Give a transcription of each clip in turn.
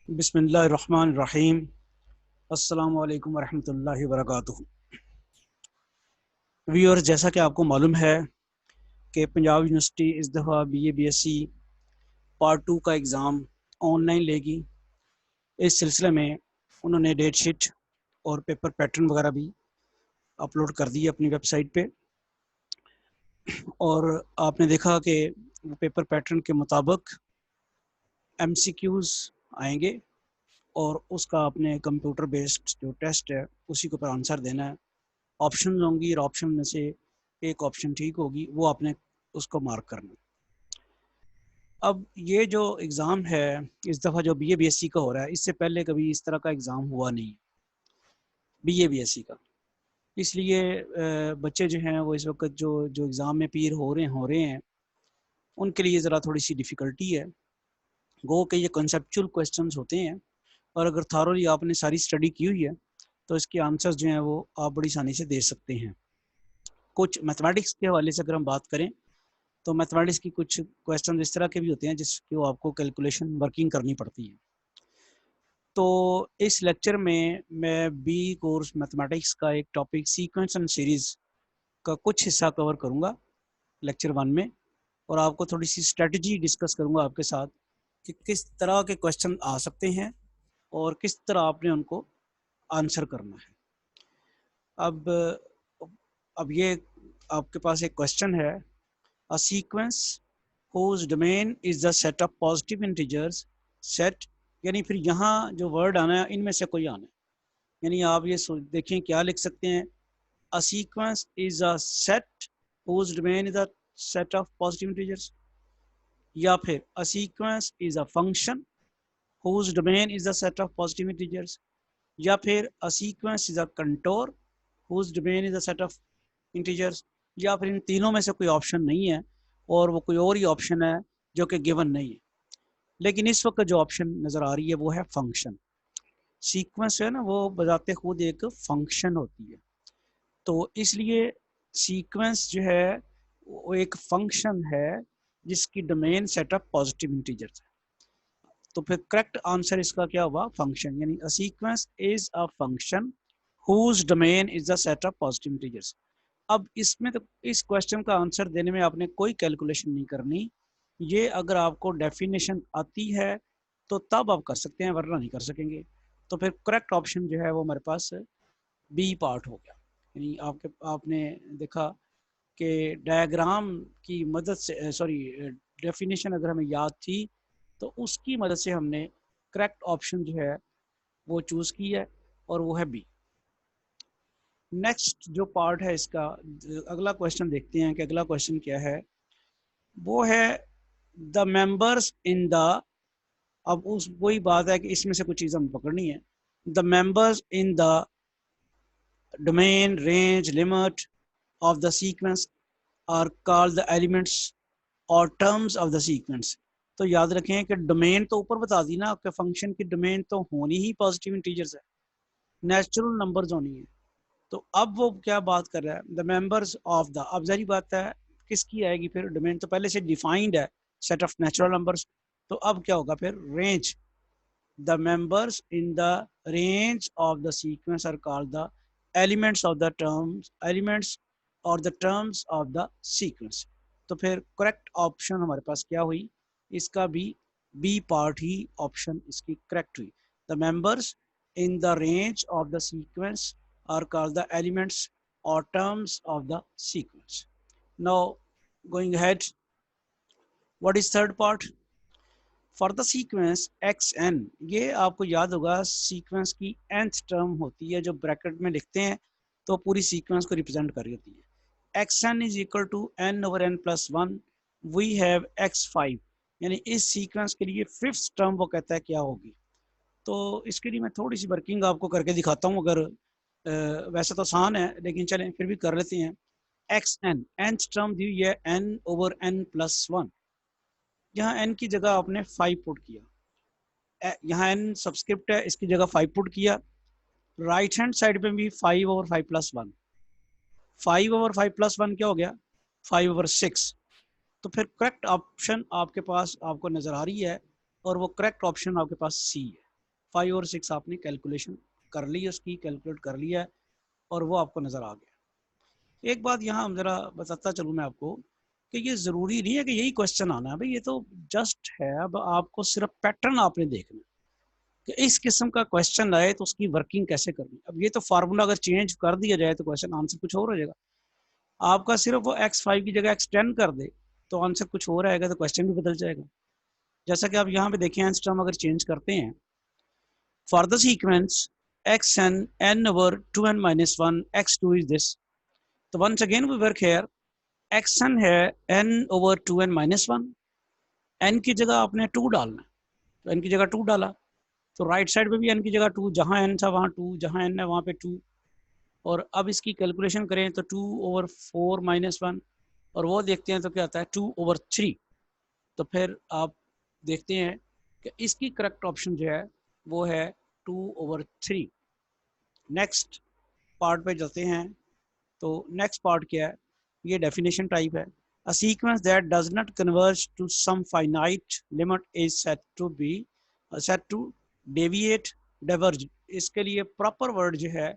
बिस्मिल्लाहिर्रहमानिर्रहीम। अस्सलामु अलैकुम वरहमतुल्लाहि वबरकातुहू। व्यूअर्स, जैसा कि आपको मालूम है कि पंजाब यूनिवर्सिटी इस दफ़ा BA BSc पार्ट 2 का एग्ज़ाम ऑनलाइन लेगी। इस सिलसिले में उन्होंने डेट शीट और पेपर पैटर्न वगैरह भी अपलोड कर दी अपनी वेबसाइट पे, और आपने देखा कि वो पेपर पैटर्न के मुताबिक MCQs आएंगे और उसका अपने कंप्यूटर बेस्ड जो टेस्ट है उसी के ऊपर आंसर देना है। ऑप्शन होंगी और ऑप्शन में से एक ऑप्शन ठीक होगी, वो आपने उसको मार्क करना। अब ये जो एग्ज़ाम है इस दफ़ा जो BA BSc का हो रहा है, इससे पहले कभी इस तरह का एग्ज़ाम हुआ नहीं BA BSc का। इसलिए बच्चे जो हैं वो इस वक्त जो जो एग्ज़ाम में पीर हो रहे हैं उनके लिए ज़रा थोड़ी सी डिफ़िकल्टी है। गो के ये कंसेप्चुअल क्वेश्चंस होते हैं, और अगर थारोली आपने सारी स्टडी की हुई है तो इसके आंसर्स जो हैं वो आप बड़ी आसानी से दे सकते हैं। कुछ मैथमेटिक्स के हवाले से अगर हम बात करें तो मैथमेटिक्स की कुछ क्वेश्चन इस तरह के भी होते हैं जिसकी आपको कैलकुलेशन वर्किंग करनी पड़ती है। तो इस लेक्चर में मैं बी कोर्स मैथमेटिक्स का एक टॉपिक सीक्वेंस एंड सीरीज़ का कुछ हिस्सा कवर करूंगा लेक्चर 1 में, और आपको थोड़ी सी स्ट्रेटजी डिस्कस करूंगा आपके साथ कि किस तरह के क्वेश्चन आ सकते हैं और किस तरह आपने उनको आंसर करना है। अब ये आपके पास एक क्वेश्चन है, a sequence whose domain is the set of positive integers set, यानी फिर यहाँ जो वर्ड आना है इनमें से कोई आना है। यानी आप ये देखें क्या लिख सकते हैं, a sequence is a set whose domain is a set of positive integers, या फिर a sequence is a function whose domain is the set of positive integers, या फिर a sequence is a contour whose domain is the set of integers, या फिर इन तीनों में से कोई ऑप्शन नहीं है और वो कोई और ही ऑप्शन है जो कि गिवन नहीं है। लेकिन इस वक्त जो ऑप्शन नज़र आ रही है वो है फंक्शन। सीक्वेंस है ना, वो बजाते खुद एक फंक्शन होती है, तो इसलिए सीक्वेंस जो है वो एक फंक्शन है जिसकी domain set of positive integers है। तो फिर करेक्ट आंसर इसका क्या हुआ, फंक्शन। यानी a sequence is a function whose domain is the set of positive integers. अब इसमें तो इस क्वेश्चन का आंसर देने में आपने कोई कैलकुलेशन नहीं करनी। ये अगर आपको डेफिनेशन आती है तो तब आप कर सकते हैं, वरना नहीं कर सकेंगे। तो फिर करेक्ट ऑप्शन जो है वो हमारे पास बी पार्ट हो गया। यानी आपने देखा कि डायग्राम की मदद से, सॉरी, डेफिनेशन अगर हमें याद थी तो उसकी मदद से हमने करेक्ट ऑप्शन जो है वो चूज़ की है, और वो है बी। नेक्स्ट जो पार्ट है इसका, अगला क्वेश्चन देखते हैं कि अगला क्वेश्चन क्या है। वो है द मेंबर्स इन द, अब उस वही बात है कि इसमें से कुछ चीज़ हमें पकड़नी है। The members in the domain range limit of the sequence are called the elements और टर्म्स ऑफ द सीक्वेंस। तो याद रखें कि डोमेन तो ऊपर बता दी ना, आपके फंक्शन की डोमेन तो होनी ही पॉजिटिव इंटीजर्स है, नेचुरल नंबर्स होनी है। तो अब वो क्या बात कर रहा है, द मेंबर्स ऑफ द, अब जरी बात है किसकी आएगी फिर, डोमेन तो पहले से डिफाइंड है, सेट ऑफ नेचुरल नंबर्स। तो अब क्या होगा फिर, range. The members in the range of the sequence are called the elements of the terms, elements और the terms of the sequence. तो फिर करेक्ट ऑप्शन हमारे पास क्या हुई, इसका भी बी पार्ट ही ऑप्शन इसकी करेक्ट हुई। The members in the range of the sequence are called the elements or terms of the sequence. Now, going ahead, what is third part? For the sequence xn, ये आपको याद होगा sequence की nth term होती है जो bracket में लिखते हैं तो पूरी सीक्वेंस को रिप्रेजेंट कर रही होती है। xn is equal to n over n plus 1, we have x5। यानी इस सीक्वेंस के लिए फिफ्थ टर्म वो कहता है क्या होगी। तो इसके लिए मैं थोड़ी सी वर्किंग आपको करके दिखाता हूँ, अगर वैसे तो आसान है लेकिन चलें फिर भी कर लेते हैं। एक्स एन, nth टर्म दी हुई है n ओवर n प्लस 1। यहाँ n की जगह आपने 5 पुट किया, यहाँ n सब्सक्रिप्ट है, इसकी जगह 5 पुट किया। राइट हैंड साइड पे भी 5 ओवर 5 प्लस 1, 5 ओवर 5 प्लस 1 क्या हो गया, 5 ओवर 6। तो फिर करेक्ट ऑप्शन आपके पास आपको नज़र आ रही है, और वो करेक्ट ऑप्शन आपके पास सी है। 5 और 6 आपने कैलकुलेशन कर ली, उसकी कैलकुलेट कर लिया है और वो आपको नज़र आ गया। एक बात यहाँ ज़रा बताता चलूँ मैं आपको कि ये ज़रूरी नहीं है कि यही क्वेश्चन आना है भाई, ये तो जस्ट है। अब आपको सिर्फ पैटर्न आपने देखना कि इस किस्म का क्वेश्चन आए तो उसकी वर्किंग कैसे करनी। अब ये तो फार्मूला अगर चेंज कर दिया जाए तो क्वेश्चन आंसर कुछ और हो जाएगा। आपका सिर्फ वो x5 की जगह x10 कर दे तो आंसर कुछ और आएगा, तो क्वेश्चन भी बदल जाएगा। जैसा कि आप यहाँ पे देखें, आंसर हम अगर चेंज करते हैं, for the sequence xn n over 2n minus 1 x2 is this, तो once again we work here, xn है n over 2n minus 1, n की जगह आपने 2 डालना है, तो n की जगह 2 डाला, तो राइट साइड पे भी n की जगह 2, जहाँ n था वहाँ 2, जहाँ n है वहाँ पे 2, और अब इसकी कैलकुलेशन करें तो 2 over 4 minus 1, और वो देखते हैं तो क्या आता है 2 over 3। तो फिर आप देखते हैं कि इसकी करेक्ट ऑप्शन जो है वो है 2 over 3। नेक्स्ट पार्ट पे चलते हैं। तो नेक्स्ट पार्ट क्या है, ये डेफिनेशन टाइप है। A sequence that does not converge to some finite limit is said to be said to deviate diverge. इसके लिए प्रॉपर वर्ड जो है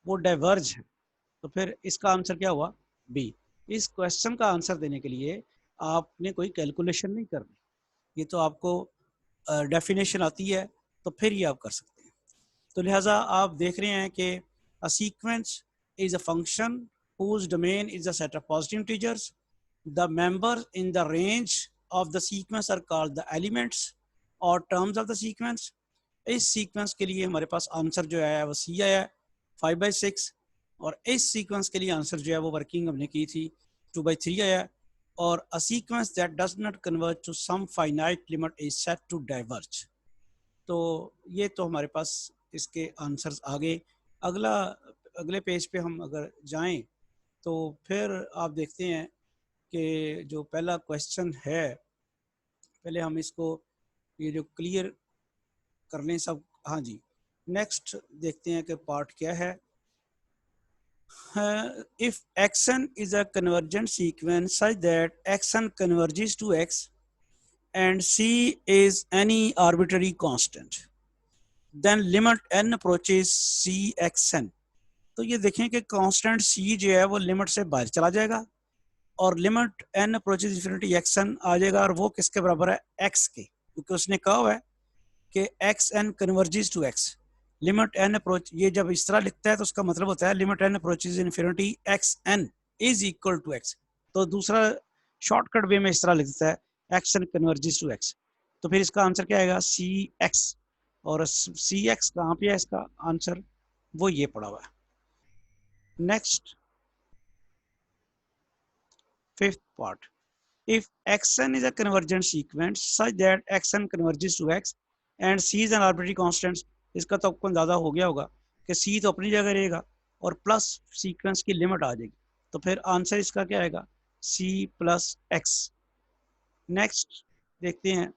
वो डाइवर्ज है। तो फिर इसका आंसर क्या हुआ, बी। इस क्वेश्चन का आंसर देने के लिए आपने कोई कैलकुलेशन नहीं करनी, ये तो आपको डेफिनेशन आती है तो फिर ये आप कर सकते हैं। तो लिहाजा आप देख रहे हैं कि a sequence is a function whose domain is a set of positive integers. The members in the range of the sequence are called the elements or terms of the sequence. इस सीक्वेंस के लिए हमारे पास answer जो है वो सी आया 5/6, और इस सीक्वेंस के लिए आंसर जो है वो वर्किंग हमने की थी 2/3 आया। और a sequence that does not converge to some finite limit is said to diverge। तो ये तो हमारे पास इसके आंसर्स आ गए। अगले पेज पे हम अगर जाएं तो फिर आप देखते हैं कि जो पहला क्वेश्चन है, पहले हम इसको ये जो क्लियर कर लें सब। हाँ जी, नेक्स्ट देखते हैं कि पार्ट क्या है। If xn is a convergent sequence such that xn converges to x and c is any arbitrary constant, then limit n approaches c xn। तो ये देखें कि कांस्टेंट c जो है वो लिमिट से बाहर चला जाएगा और limit n approaches infinity xn आ जाएगा, और वो किसके बराबर है, x के, क्योंकि उसने कहा हुआ है कि xn converges to x। Limit n approach, ये जब इस तरह लिखता है तो उसका मतलब होता है limit n approaches infinity xn is equal to x। तो दूसरा शॉर्टकट वे में इस तरह लिखता है xn कन्वर्जेस टू x। तो फिर इसका आंसर क्या आएगा, cx। और cx कहाँ पे है, इसका आंसर वो ये पड़ा हुआ है। Next fifth part, if xn is a convergent sequence such that xn converges to x and c is an arbitrary constant। इसका तो आपको अंदाजा हो गया होगा कि c तो अपनी जगह रहेगा और प्लस सीक्वेंस की लिमिट आ जाएगी, तो फिर आंसर इसका क्या आएगा, c प्लस x। नेक्स्ट देखते हैं,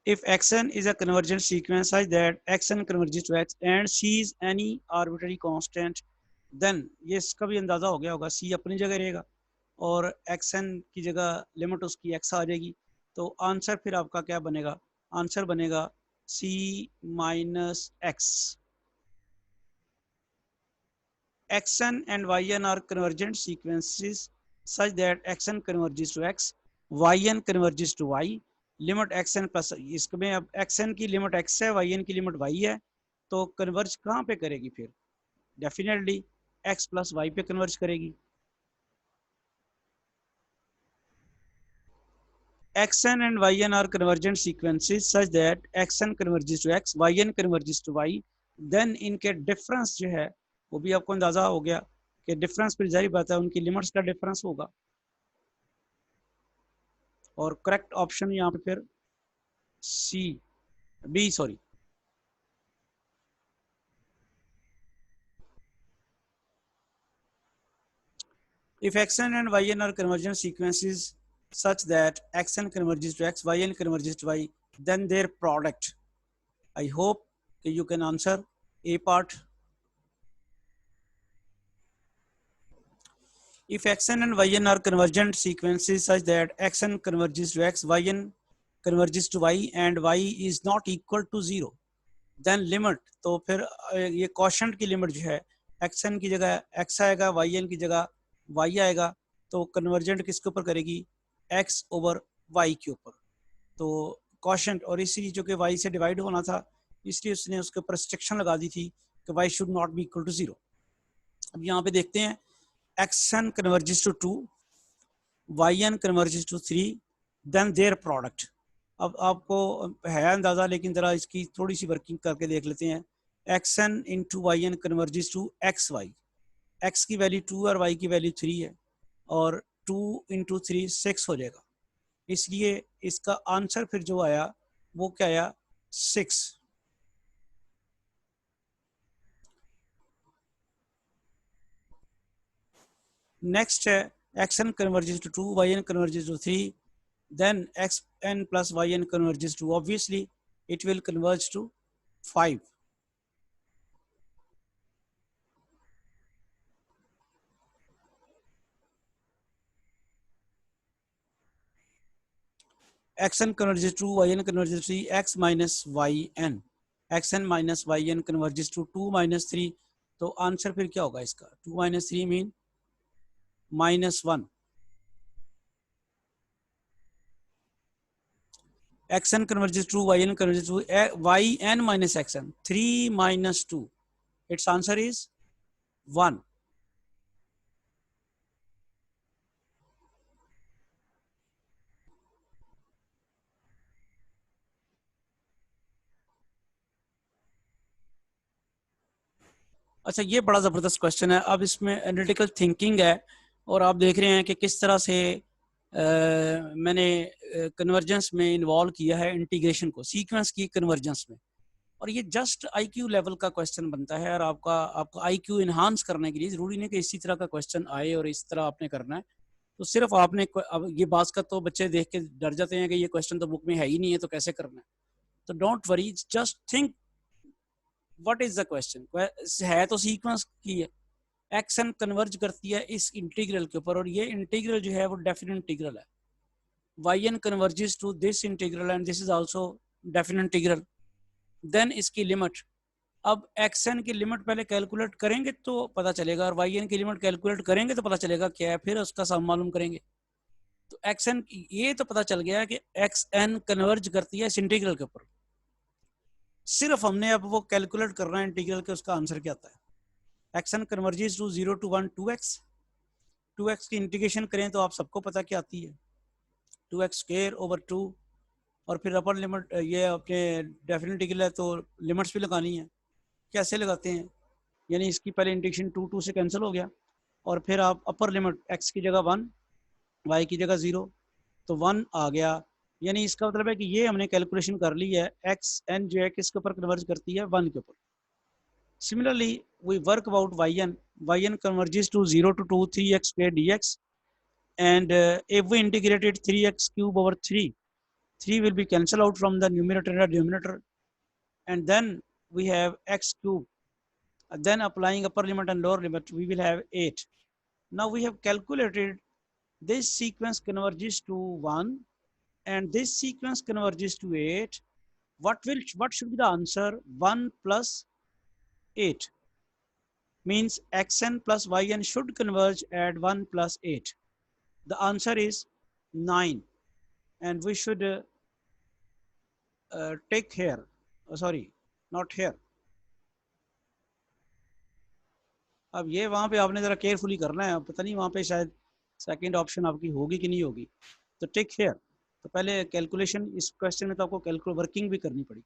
if xn is a convergent sequence such that xn converges to x and c is any arbitrary constant, then ये इसका भी अंदाजा हो गया होगा, c अपनी जगह रहेगा और xn की जगह लिमिट उसकी x आ जाएगी। तो आंसर फिर आपका क्या बनेगा, आंसर बनेगा c minus x। xn and yn are convergent sequences such that xn converges to x, yn converges to y, limit xn plus, इसमें अब xn की लिमिट x है, yn की लिमिट y है, तो कन्वर्ज कहाँ पे करेगी फिर, डेफिनेटली x प्लस y पे कन्वर्ज करेगी। xn and yn are convergent sequences such that xn converges to x, yn converges to y, then इनके डिफरेंस जो है वो भी आपको अंदाजा हो गया कि डिफरेंस फिर जाहिर बात है उनकी लिमिट्स का डिफरेंस होगा। और करेक्ट ऑप्शन यहाँ पे फिर C B sorry, if xn and yn are convergent sequences such that xn converges to x, yn converges to y, then their product। I hope you can answer A part। if xn and yn are convergent sequences such that xn converges to x, yn converges to y and y is not equal to 0, then limit, तो फिर ये quotient की limit जो है xn की जगह x आएगा, yn की जगह y आएगा, तो कन्वर्जेंट किसके ऊपर करेगी, x ओवर y के ऊपर। तो क्वेश्चन, और इसी जो कि y से डिवाइड होना था, इसलिए उसने उसके ऊपर रिस्ट्रिक्शन लगा दी थी कि y should not be equal to 0। अब यहाँ पे देखते हैं xn converges to 2, yn converges to 3, then their product. अब आपको है अंदाजा, लेकिन जरा इसकी थोड़ी सी वर्किंग करके देख लेते हैं। xn into yn converges to xy, x की वैल्यू 2 और y की वैल्यू 3 है, और 2 इंटू 3 6 हो जाएगा, इसलिए इसका आंसर फिर जो आया वो क्या आया, 6। नेक्स्ट है xn converges to 2, yn converges to 3, then xn plus yn converges to, obviously it will converge to 5। xn converges to yn converges to 3, x minus yn, xn minus yn converges to 2 minus 3, तो answer फिर क्या होगा इसका, 2 minus 3 mean -1। xn converges to yn converges to yn minus xn, 3 minus 2, its answer is 1। अच्छा, ये बड़ा ज़बरदस्त question है। अब इसमें एनालिटिकल थिंकिंग है, और आप देख रहे हैं कि किस तरह से मैंने कन्वर्जेंस में इन्वॉल्व किया है इंटीग्रेशन को, सीक्वेंस की कन्वर्जेंस में, और ये जस्ट आईक्यू लेवल का क्वेश्चन बनता है। और आपका आईक्यू इन्हांस करने के लिए ज़रूरी नहीं कि इसी तरह का क्वेश्चन आए और इस तरह आपने करना है। तो सिर्फ आपने, अब ये बात का तो बच्चे देख के डर जाते हैं कि ये क्वेश्चन तो बुक में है ही नहीं है, तो कैसे करना है। तो don't worry, just think what is the question. है तो सीक्वेंस की है, एक्शन कन्वर्ज करती है इस इंटीग्रल के ऊपर, और ये इंटीग्रल जो है वो डेफिनेट इंटीग्रल है। yn converges to this integral and this is also definite integral. Then इसकी लिमिट, अब xn की लिमिट पहले कैलकुलेट करेंगे तो पता चलेगा, और yn की लिमिट कैलकुलेट करेंगे तो पता चलेगा क्या है, फिर उसका सम मालूम करेंगे। तो xn ये तो पता चल गया कि xn कन्वर्ज करती है इस इंटीग्रल के ऊपर। सिर्फ हमने अब वो कैलकुलेट करना है इंटीग्रल के, उसका आंसर क्या आता है। xn converges to 0 to 1 2x की इंटीग्रेशन करें तो आप सबको पता क्या आती है, 2x स्क्वायर ओवर 2, और फिर अपर लिमिट, ये अपने डेफिनेट इंटीग्रल है तो लिमिट्स भी लगानी है। कैसे लगाते हैं, यानी इसकी पहले इंटीग्रेशन 2 से कैंसिल हो गया, और फिर आप अपर लिमिट x की जगह 1, y की जगह 0, तो 1 आ गया। यानी इसका मतलब है कि ये हमने कैलकुलेशन कर ली है, xn जो है किसके ऊपर कन्वर्ज करती है, 1 के ऊपर। Similarly, we work about yn converges to 0 to 2 3x square dx, and if we integrated 3x cube over 3 will be cancelled out from the numerator and denominator, and then we have x cube. Then applying upper limit and lower limit, we will have 8. Now we have calculated this sequence converges to 1 and this sequence converges to 8. What should be the answer? 1 plus 8 means xn plus yn should converge at 1 plus 8. The answer is 9, and we should take here, sorry, not here. अब ये वहाँ पे आपने ज़रा carefully करना है, पता नहीं वहाँ पे शायद सेकंड ऑप्शन आपकी होगी कि नहीं होगी, तो टेक हेयर। तो पहले कैलकुलेशन, इस क्वेश्चन में तो आपको वर्किंग भी करनी पड़ी।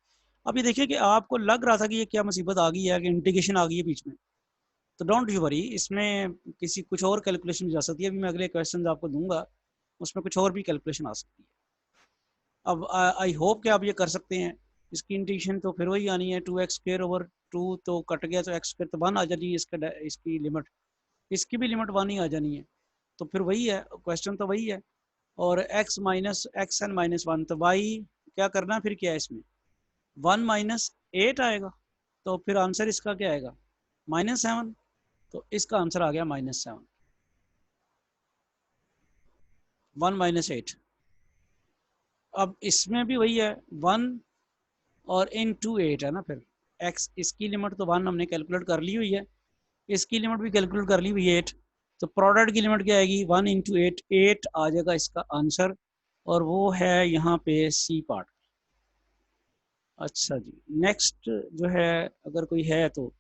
अब ये देखिए कि आपको लग रहा था कि ये क्या मुसीबत आ गई है कि इंटीग्रेशन आ गई है बीच में, तो डोंट यू वरी, इसमें किसी कुछ और कैलकुलेशन जा सकती है। अभी मैं अगले क्वेश्चन आपको दूंगा, उसमें कुछ और भी कैलकुलेशन आ सकती है। अब आई होप कि आप ये कर सकते हैं। इसकी इंटीग्रेशन तो फिर वही आनी है, 2x स्क्वायर ओवर 2 तो कट गया, तो x स्क्वायर तो 1 आ जानी है, इसकी लिमिट, इसकी भी लिमिट 1 ही आ जानी है, तो फिर वही है क्वेश्चन, तो वही है। और x माइनस xn माइनस 1, तो y क्या करना फिर क्या है इसमें, 1 माइनस 8 आएगा, तो फिर आंसर इसका क्या आएगा, -7, तो इसका आंसर आ गया -7। 1 माइनस 8। अब इसमें भी वही है 1 और इन टू 8 है ना, फिर x इसकी लिमिट तो 1 हमने कैलकुलेट कर ली हुई है, इसकी लिमिट भी कैलकुलेट कर ली हुई है 8। तो प्रोडक्ट की लिमिट क्या आएगी 1 इंटू 8, 8 आ जाएगा इसका आंसर, और वो है यहाँ पे सी पार्ट। अच्छा जी, नेक्स्ट जो है अगर कोई है तो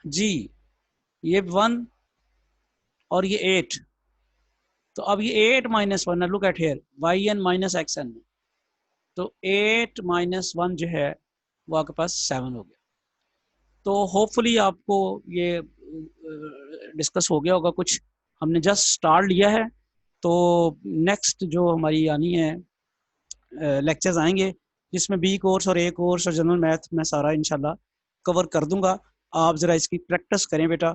जी, ये 1 और ये 8, तो अब ये 8 minus 1, look at here Y N minus X N, तो 8 माइनस 1 जो है वो आपके पास 7 हो गया। तो होपफुली आपको ये डिस्कस हो गया होगा कुछ, हमने जस्ट स्टार्ट लिया है। तो नेक्स्ट जो हमारी आनी है लेक्चर्स आएंगे जिसमें बी कोर्स और ए कोर्स और जनरल मैथ में सारा इंशाल्लाह कवर कर दूंगा। आप ज़रा इसकी प्रैक्टिस करें बेटा।